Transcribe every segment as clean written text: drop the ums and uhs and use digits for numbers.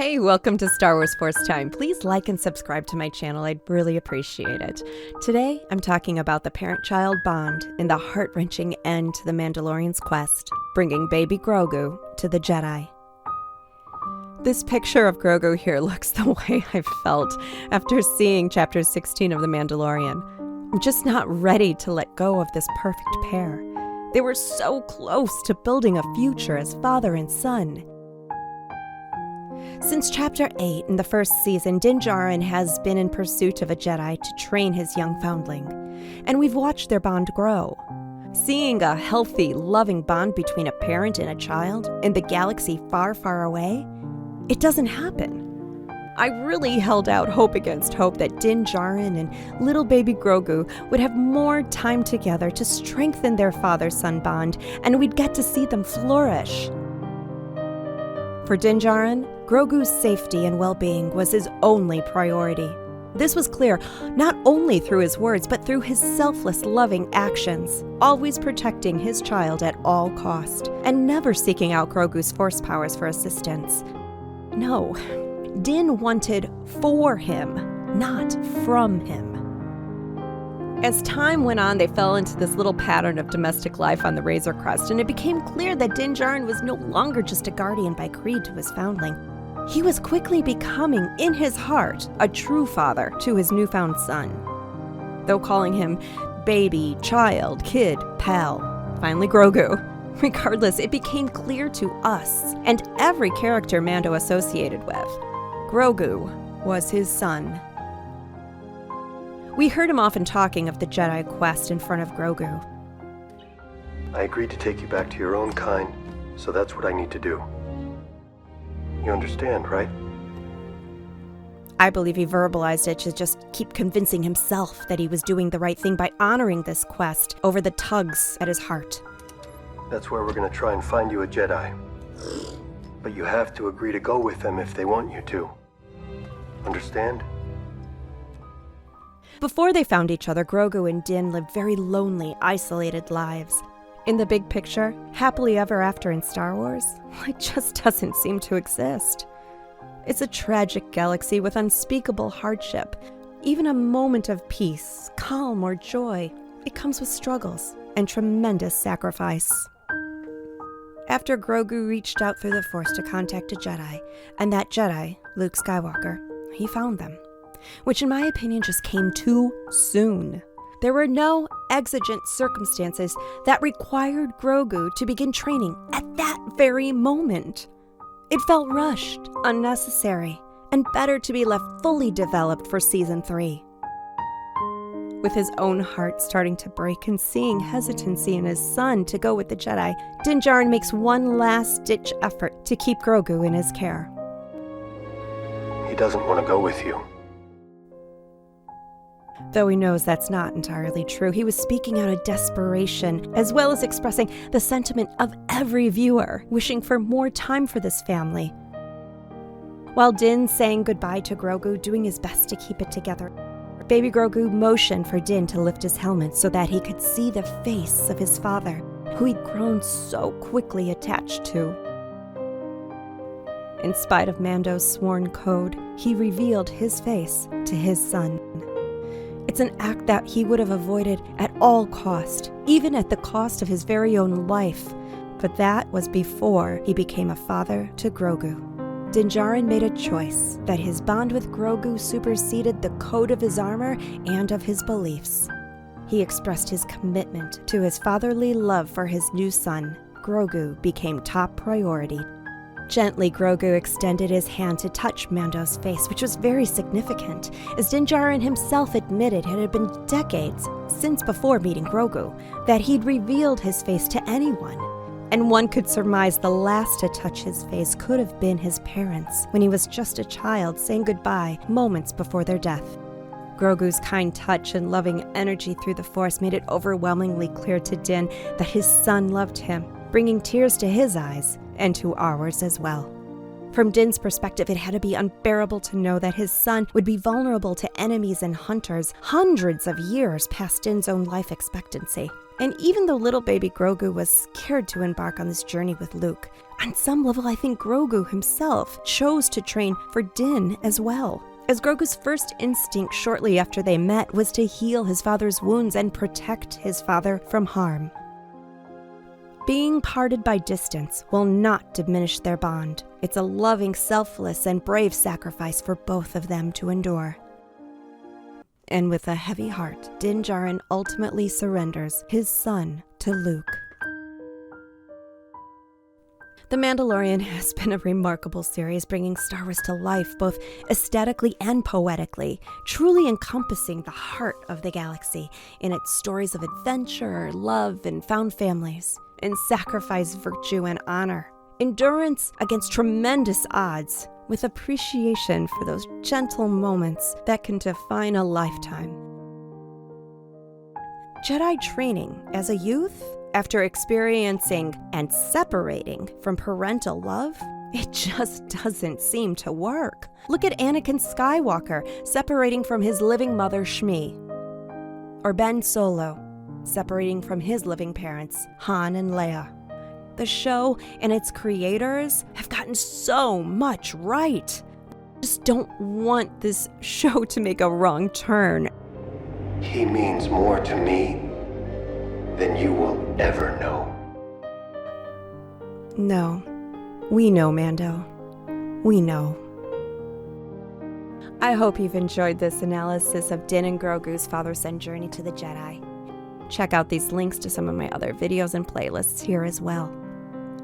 Hey, welcome to Star Wars Force Time. Please like and subscribe to my channel. I'd really appreciate it. Today, I'm talking about the parent-child bond in the heart-wrenching end to the Mandalorian's quest, bringing baby Grogu to the Jedi. This picture of Grogu here looks the way I felt after seeing Chapter 16 of The Mandalorian. I'm just not ready to let go of this perfect pair. They were so close to building a future as father and son. Since Chapter 8 in the first season, Din Djarin has been in pursuit of a Jedi to train his young foundling, and we've watched their bond grow. Seeing a healthy, loving bond between a parent and a child in the galaxy far, far away, it doesn't happen. I really held out hope against hope that Din Djarin and little baby Grogu would have more time together to strengthen their father-son bond, and we'd get to see them flourish. For Din Djarin, Grogu's safety and well-being was his only priority. This was clear not only through his words, but through his selfless, loving actions, always protecting his child at all cost, and never seeking out Grogu's force powers for assistance. No, Din wanted for him, not from him. As time went on, they fell into this little pattern of domestic life on the Razor Crest, and it became clear that Din Djarin was no longer just a guardian by creed to his foundling. He was quickly becoming, in his heart, a true father to his newfound son. Though calling him baby, child, kid, pal, finally Grogu. Regardless, it became clear to us, and every character Mando associated with, Grogu was his son. We heard him often talking of the Jedi quest in front of Grogu. I agreed to take you back to your own kind, so that's what I need to do. You understand, right? I believe he verbalized it to just keep convincing himself that he was doing the right thing by honoring this quest over the tugs at his heart. That's where we're gonna try and find you a Jedi. But you have to agree to go with them if they want you to. Understand? Before they found each other, Grogu and Din lived very lonely, isolated lives. In the big picture, happily ever after in Star Wars, it just doesn't seem to exist. It's a tragic galaxy with unspeakable hardship. Even a moment of peace, calm, or joy, it comes with struggles and tremendous sacrifice. After Grogu reached out through the Force to contact a Jedi, and that Jedi, Luke Skywalker, he found them. Which in my opinion just came too soon. There were no exigent circumstances that required Grogu to begin training at that very moment. It felt rushed, unnecessary, and better to be left fully developed for Season 3. With his own heart starting to break and seeing hesitancy in his son to go with the Jedi, Din Djarin makes one last-ditch effort to keep Grogu in his care. He doesn't want to go with you. Though he knows that's not entirely true, he was speaking out of desperation, as well as expressing the sentiment of every viewer, wishing for more time for this family. While Din saying goodbye to Grogu, doing his best to keep it together, baby Grogu motioned for Din to lift his helmet so that he could see the face of his father, who he'd grown so quickly attached to. In spite of Mando's sworn code, he revealed his face to his son. It's an act that he would have avoided at all cost, even at the cost of his very own life. But that was before he became a father to Grogu. Din Djarin made a choice that his bond with Grogu superseded the code of his armor and of his beliefs. He expressed his commitment to his fatherly love for his new son. Grogu became top priority. Gently, Grogu extended his hand to touch Mando's face, which was very significant, as Din Djarin himself admitted it had been decades, since before meeting Grogu, that he'd revealed his face to anyone. And one could surmise the last to touch his face could have been his parents, when he was just a child saying goodbye moments before their death. Grogu's kind touch and loving energy through the Force made it overwhelmingly clear to Din that his son loved him, bringing tears to his eyes and to ours as well. From Din's perspective, it had to be unbearable to know that his son would be vulnerable to enemies and hunters hundreds of years past Din's own life expectancy. And even though little baby Grogu was scared to embark on this journey with Luke, on some level I think Grogu himself chose to train for Din as well, as Grogu's first instinct shortly after they met was to heal his father's wounds and protect his father from harm. Being parted by distance will not diminish their bond. It's a loving, selfless, and brave sacrifice for both of them to endure. And with a heavy heart, Din Djarin ultimately surrenders his son to Luke. The Mandalorian has been a remarkable series, bringing Star Wars to life both aesthetically and poetically, truly encompassing the heart of the galaxy in its stories of adventure, love, and found families, in sacrifice, virtue, and honor, endurance against tremendous odds, with appreciation for those gentle moments that can define a lifetime. Jedi training as a youth, after experiencing and separating from parental love, it just doesn't seem to work. Look at Anakin Skywalker separating from his living mother, Shmi. Or Ben Solo separating from his living parents, Han and Leia. The show and its creators have gotten so much right. I just don't want this show to make a wrong turn. He means more to me than you will ever know. No, we know, Mando. We know. I hope you've enjoyed this analysis of Din and Grogu's father-son journey to the Jedi. Check out these links to some of my other videos and playlists here as well.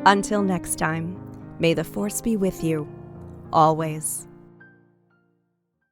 Until next time, may the Force be with you, always.